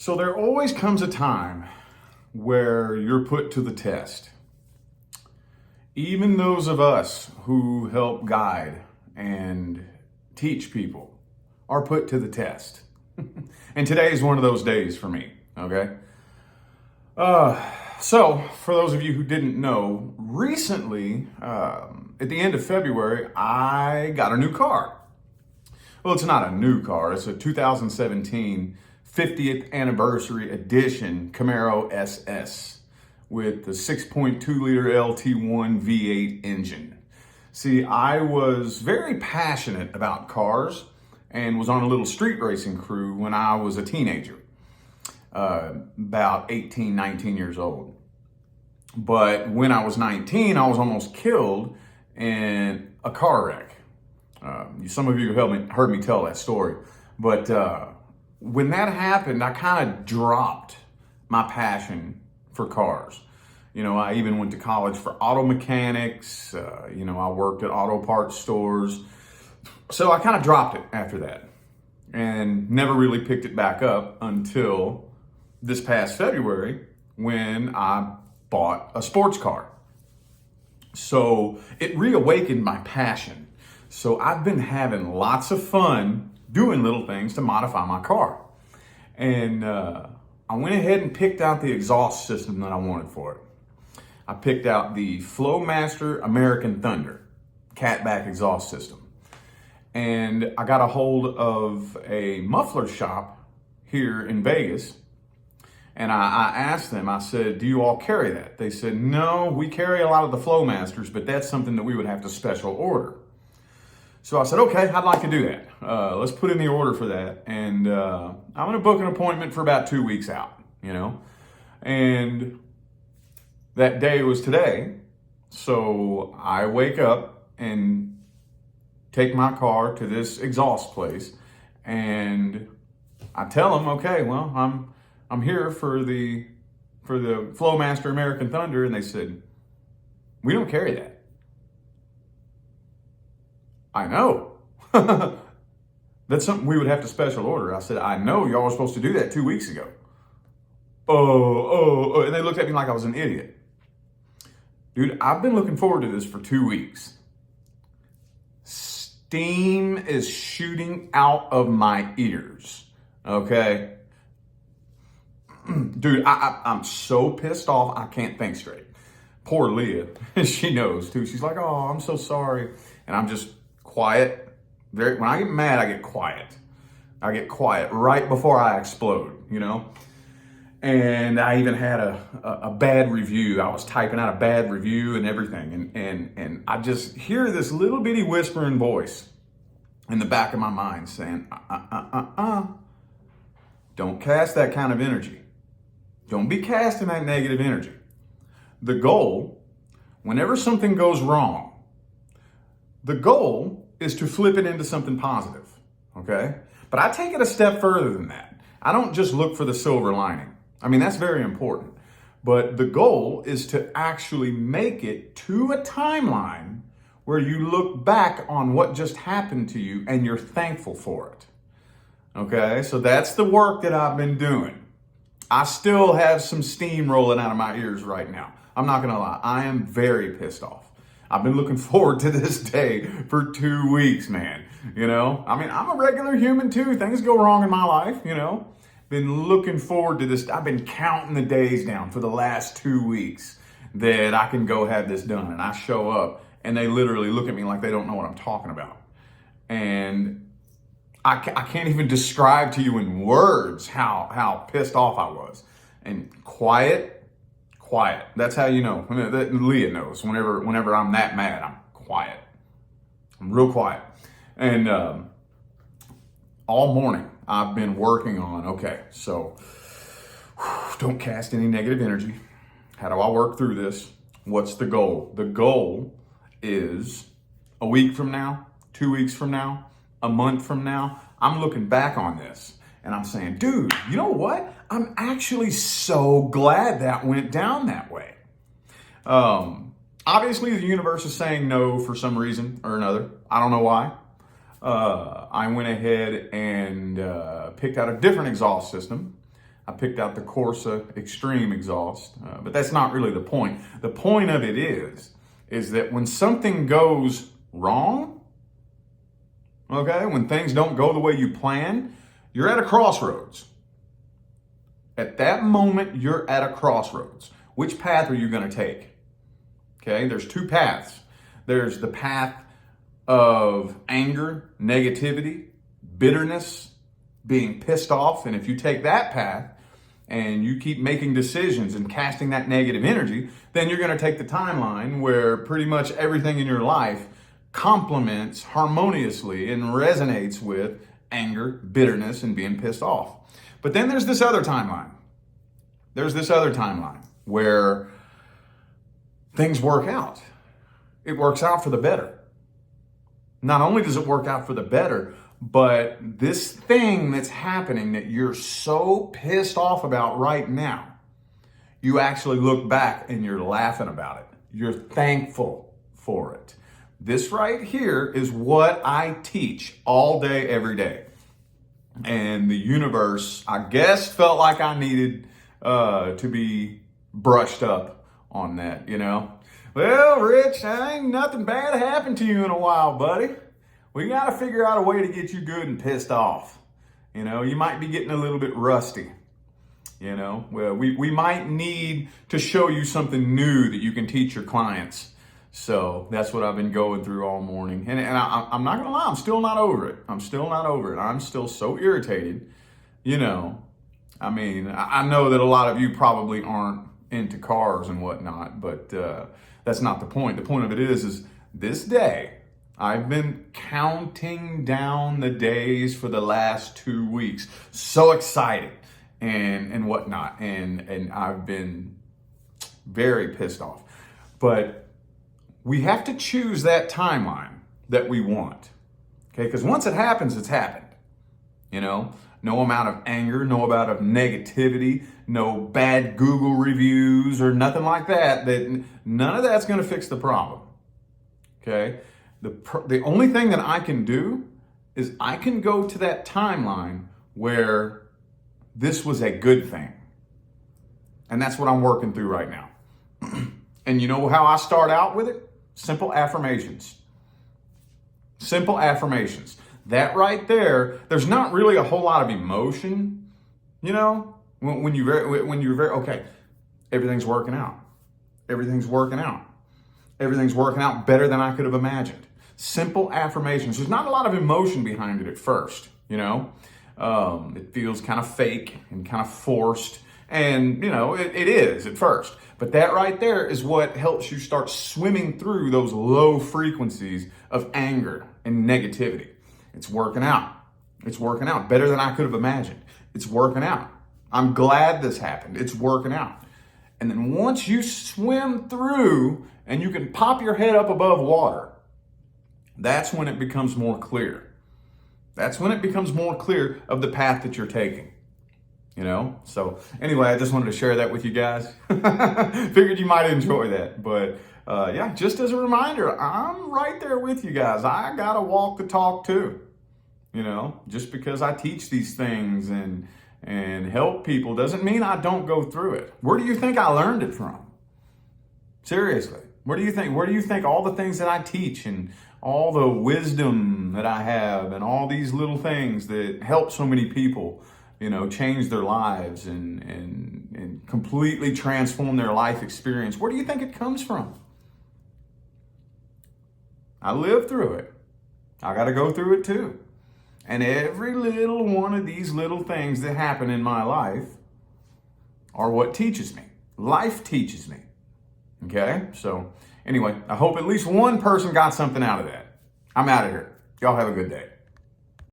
So there always comes a time where you're put to the test. Even those of us who help guide and teach people are put to the test. And today is one of those days for me, okay? So for those of you who didn't know, recently, at the end of February, I got a new car. Well, it's not a new car. It's a 2017 50th anniversary edition Camaro SS with the 6.2 liter LT1 V8 engine. See, I was very passionate about cars and was on a little street racing crew when I was a teenager, about 18, 19 years old. But when I was 19, I was almost killed in a car wreck. Some of you heard me tell that story. But when that happened, I kind of dropped my passion for cars. You know, I even went to college for auto mechanics. I worked at auto parts stores. So I kind of dropped it after that and never really picked it back up until this past February when I bought a sports car. So it reawakened my passion. So I've been having lots of fun doing little things to modify my car. And I went ahead and picked out the exhaust system that I wanted for it. I picked out the Flowmaster American Thunder catback exhaust system. And I got a hold of a muffler shop here in Vegas. And I asked them, I said, do you all carry that? They said, no, we carry a lot of the Flowmasters, but that's something that we would have to special order. So I said, okay, I'd like to do that. Let's put in the order for that. And I'm going to book an appointment for about 2 weeks out, And that day was today. So I wake up and take my car to this exhaust place. And I tell them, okay, well, I'm here for the Flowmaster American Thunder. And they said, we don't carry that. I know. That's something we would have to special order. I said, I know y'all were supposed to do that 2 weeks ago. Oh. And they looked at me like I was an idiot. Dude, I've been looking forward to this for 2 weeks. Steam is shooting out of my ears. Okay? Dude, I'm so pissed off, I can't think straight. Poor Leah, she knows too. She's like, oh, I'm so sorry. And I'm just quiet. When I get mad, I get quiet. I get quiet right before I explode, And I even had a bad review. I was typing out a bad review and everything. And I just hear this little bitty whispering voice in the back of my mind saying, don't cast that kind of energy. Don't be casting that negative energy. The goal, whenever something goes wrong, the goal is to flip it into something positive, okay? But I take it a step further than that. I don't just look for the silver lining. I mean, that's very important. But the goal is to actually make it to a timeline where you look back on what just happened to you and you're thankful for it, okay? So that's the work that I've been doing. I still have some steam rolling out of my ears right now. I'm not gonna lie, I am very pissed off. I've been looking forward to this day for 2 weeks, man. I mean, I'm a regular human too. Things go wrong in my life, Been looking forward to this. I've been counting the days down for the last 2 weeks that I can go have this done. And I show up and they literally look at me like they don't know what I'm talking about. And I can't even describe to you in words how pissed off I was. And quiet. That's how you know. Leah knows. Whenever I'm that mad, I'm quiet. I'm real quiet. And all morning I've been working on, okay, so don't cast any negative energy. How do I work through this? What's the goal? The goal is a week from now, 2 weeks from now, a month from now, I'm looking back on this and I'm saying, dude, you know what? I'm actually so glad that went down that way. Obviously, the universe is saying no for some reason or another. I don't know why. I went ahead and picked out a different exhaust system. I picked out the Corsa Extreme exhaust, but that's not really the point. The point of it is that when something goes wrong, okay, when things don't go the way you plan, you're at a crossroads. At that moment, you're at a crossroads. Which path are you going to take? Okay, there's two paths. There's the path of anger, negativity, bitterness, being pissed off. And if you take that path and you keep making decisions and casting that negative energy, then you're going to take the timeline where pretty much everything in your life complements harmoniously and resonates with anger, bitterness, and being pissed off. But then there's this other timeline. There's this other timeline where things work out. It works out for the better. Not only does it work out for the better, but this thing that's happening that you're so pissed off about right now, you actually look back and you're laughing about it. You're thankful for it. This right here is what I teach all day, every day. And the universe, I guess, felt like I needed to be brushed up on that, you know. Well, Rich, ain't nothing bad happened to you in a while, buddy. We got to figure out a way to get you good and pissed off. You know, you might be getting a little bit rusty. You know, well, we might need to show you something new that you can teach your clients. So that's what I've been going through all morning. And I'm not going to lie, I'm still not over it. I'm still not over it. I'm still so irritated. You know, I mean, I know that a lot of you probably aren't into cars and whatnot, but that's not the point. The point of it is this day, I've been counting down the days for the last 2 weeks. So excited and whatnot. And I've been very pissed off. But we have to choose that timeline that we want. Okay, because once it happens, it's happened. You know, no amount of anger, no amount of negativity, no bad Google reviews or nothing like that. None of that's going to fix the problem. Okay. The only thing that I can do is I can go to that timeline where this was a good thing. And that's what I'm working through right now. And you know how I start out with it? Simple affirmations. Simple affirmations. That right there, there's not really a whole lot of emotion, you know, when you're very, okay, everything's working out. Everything's working out. Everything's working out better than I could have imagined. Simple affirmations. There's not a lot of emotion behind it at first, you know. It feels kind of fake and kind of forced. And, you know, it is at first. But that right there is what helps you start swimming through those low frequencies of anger and negativity. It's working out. It's working out better than I could have imagined. It's working out. I'm glad this happened. It's working out. And then once you swim through and you can pop your head up above water, that's when it becomes more clear. That's when it becomes more clear of the path that you're taking. You know? So anyway, I just wanted to share that with you guys. Figured you might enjoy that. But yeah, just as a reminder, I'm right there with you guys. I got to walk the talk too. You know, just because I teach these things and help people doesn't mean I don't go through it. Where do you think I learned it from? Seriously. Where do you think all the things that I teach and all the wisdom that I have and all these little things that help so many people, you know, change their lives and completely transform their life experience, where do you think it comes from? I lived through it. I got to go through it too. And every little one of these little things that happen in my life are what teaches me. Life teaches me. Okay? So anyway, I hope at least one person got something out of that. I'm out of here. Y'all have a good day.